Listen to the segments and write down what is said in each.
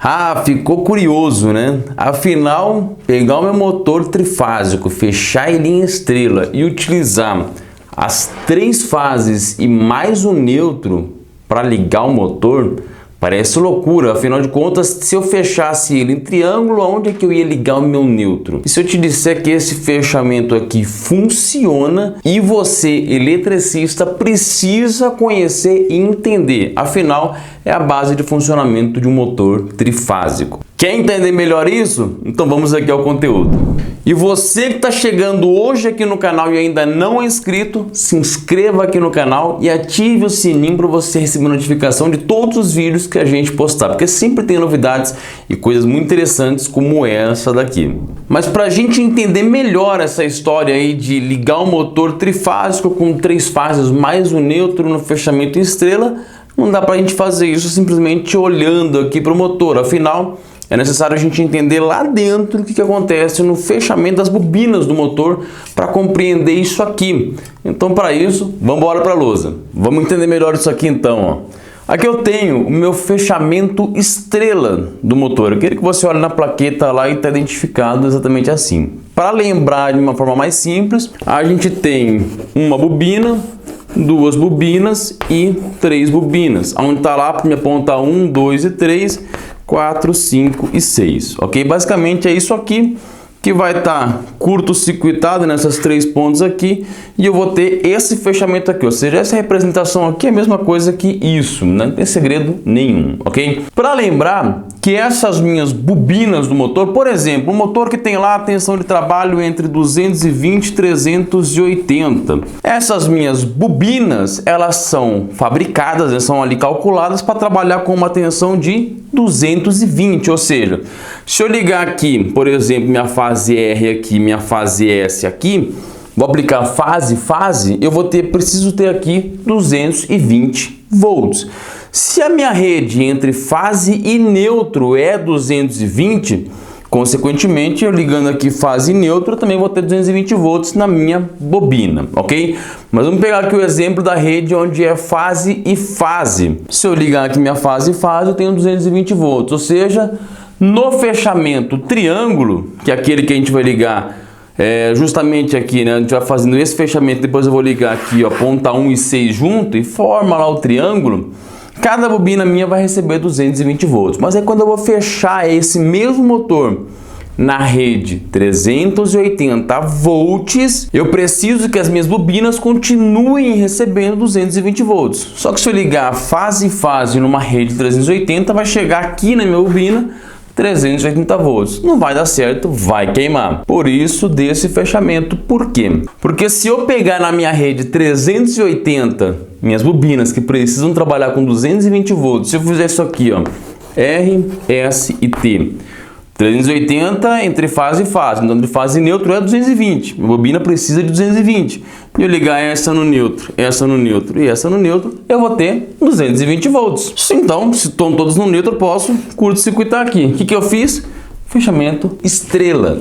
Ah, ficou curioso, né? Afinal, pegar o meu motor trifásico, fechar ele em estrela e utilizar as 3 fases e mais o neutro para ligar o motor, parece loucura. Afinal de contas, se eu fechasse ele em triângulo, onde é que eu ia ligar o meu neutro? E se eu te disser que esse fechamento aqui funciona e você, eletricista, precisa conhecer e entender? Afinal, é a base de funcionamento de um motor trifásico. Quer entender melhor isso? Então vamos aqui ao conteúdo. E você que está chegando hoje aqui no canal e ainda não é inscrito, se inscreva aqui no canal e ative o sininho para você receber notificação de todos os vídeos que a gente postar, porque sempre tem novidades e coisas muito interessantes como essa daqui. Mas para a gente entender melhor essa história aí de ligar um motor trifásico com 3 fases mais o neutro no fechamento em estrela, não dá para a gente fazer isso simplesmente olhando aqui para o motor. Afinal, é necessário a gente entender lá dentro o que acontece no fechamento das bobinas do motor para compreender isso aqui. Então, para isso, vamos embora para a lousa. Vamos entender melhor isso aqui então, ó. Aqui eu tenho o meu fechamento estrela do motor. Eu quero que você olhe na plaqueta lá e está identificado exatamente assim. Para lembrar de uma forma mais simples, a gente tem uma bobina, 2 bobinas e 3 bobinas. Onde está lá, me aponta 1, 2 e 3, 4, 5 e 6, ok? Basicamente é isso aqui que vai estar curto-circuitado nessas 3 pontas aqui e eu vou ter esse fechamento aqui, ou seja, essa representação aqui é a mesma coisa que isso, não tem segredo nenhum, ok? Para lembrar que essas minhas bobinas do motor, por exemplo, um motor que tem lá a tensão de trabalho entre 220 e 380, essas minhas bobinas, elas são fabricadas, elas são ali calculadas para trabalhar com uma tensão de 220, ou seja, se eu ligar aqui, por exemplo, minha fase R aqui, minha fase S aqui, vou aplicar fase, eu preciso ter aqui 220 volts. Se a minha rede entre fase e neutro é 220, consequentemente, eu ligando aqui fase e neutro, eu também vou ter 220 volts na minha bobina, ok? Mas vamos pegar aqui o exemplo da rede onde é fase e fase. Se eu ligar aqui minha fase e fase, eu tenho 220 volts, ou seja, no fechamento triângulo, que é aquele que a gente vai ligar justamente aqui, né? A gente vai fazendo esse fechamento, depois eu vou ligar aqui, ó, ponta 1 e 6 junto e forma lá o triângulo. Cada bobina minha vai receber 220 volts. Mas aí quando eu vou fechar esse mesmo motor na rede 380 volts, eu preciso que as minhas bobinas continuem recebendo 220 volts. Só que se eu ligar fase e fase numa rede 380, vai chegar aqui na minha bobina 380 volts. Não vai dar certo, vai queimar. Por isso, desse fechamento. Por quê? Porque se eu pegar na minha rede 380, minhas bobinas que precisam trabalhar com 220 volts, se eu fizer isso aqui, ó, R, S e T, 380 entre fase e fase, então de fase neutro é 220, minha bobina precisa de 220. E eu ligar essa no neutro e essa no neutro, eu vou ter 220 volts. Então, se estão todos no neutro, eu posso curto-circuitar aqui. O que eu fiz? Fechamento estrela.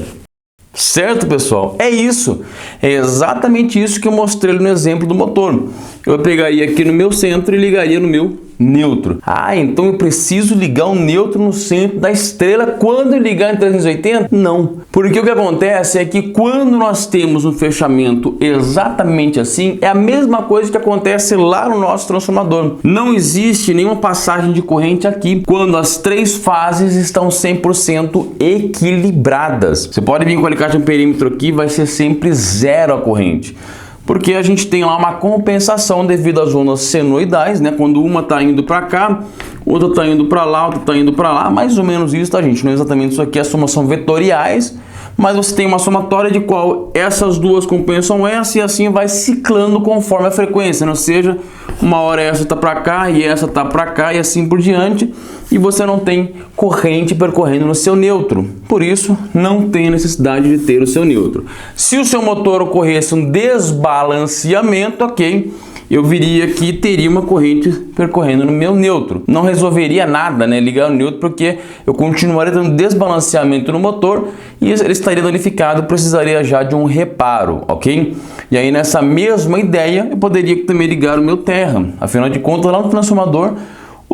Certo, pessoal? É isso. É exatamente isso que eu mostrei no exemplo do motor. Eu pegaria aqui no meu centro e ligaria no meu neutro. Ah, então eu preciso ligar o neutro no centro da estrela quando eu ligar em 380? Não. Porque o que acontece é que quando nós temos um fechamento exatamente assim, é a mesma coisa que acontece lá no nosso transformador. Não existe nenhuma passagem de corrente aqui quando as 3 fases estão 100% equilibradas. Você pode vir com o alicate amperímetro aqui, vai ser sempre 0 a corrente. Porque a gente tem lá uma compensação devido às ondas senoidais, né? Quando uma está indo para cá, outra está indo para lá, outra está indo para lá, mais ou menos isso, tá, gente? Não é exatamente isso aqui, a soma são vetoriais, mas você tem uma somatória de qual essas duas compensam essa e assim vai ciclando conforme a frequência, né? Ou seja, uma hora essa está para cá e essa está para cá e assim por diante, e você não tem corrente percorrendo no seu neutro. Por isso, não tem necessidade de ter o seu neutro. Se o seu motor ocorresse um desbalanceamento, ok, eu viria aqui e teria uma corrente percorrendo no meu neutro. Não resolveria nada, né, ligar o neutro, porque eu continuaria tendo desbalanceamento no motor e ele estaria danificado, precisaria já de um reparo, ok? E aí nessa mesma ideia eu poderia também ligar o meu terra. Afinal de contas, lá no transformador,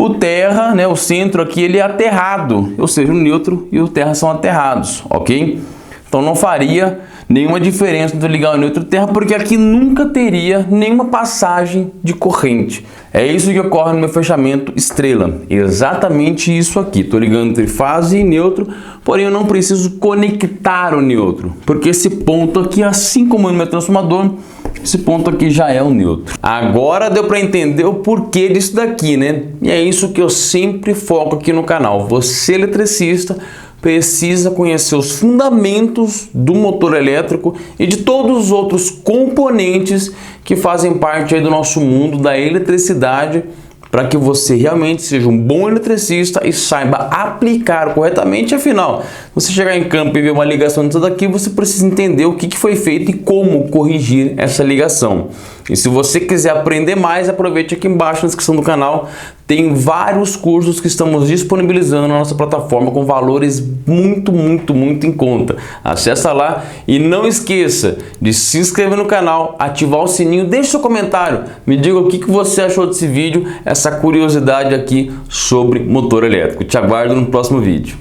O terra, né, o centro aqui, ele é aterrado, ou seja, o neutro e o terra são aterrados, ok? Então não faria nenhuma diferença entre ligar o neutro e o terra, porque aqui nunca teria nenhuma passagem de corrente. É isso que ocorre no meu fechamento estrela, exatamente isso aqui. Estou ligando trifase e neutro, porém eu não preciso conectar o neutro, porque esse ponto aqui, assim como no meu transformador, esse ponto aqui já é o neutro. Agora deu para entender o porquê disso daqui, né? E é isso que eu sempre foco aqui no canal. Você, eletricista, precisa conhecer os fundamentos do motor elétrico e de todos os outros componentes que fazem parte aí do nosso mundo da eletricidade, para que você realmente seja um bom eletricista e saiba aplicar corretamente. Afinal, você chegar em campo e ver uma ligação disso daqui, você precisa entender o que foi feito e como corrigir essa ligação. E se você quiser aprender mais, aproveite aqui embaixo na descrição do canal. Tem vários cursos que estamos disponibilizando na nossa plataforma com valores muito em conta. Acesse lá e não esqueça de se inscrever no canal, ativar o sininho, deixe seu comentário, me diga o que você achou desse vídeo, essa curiosidade aqui sobre motor elétrico. Te aguardo no próximo vídeo.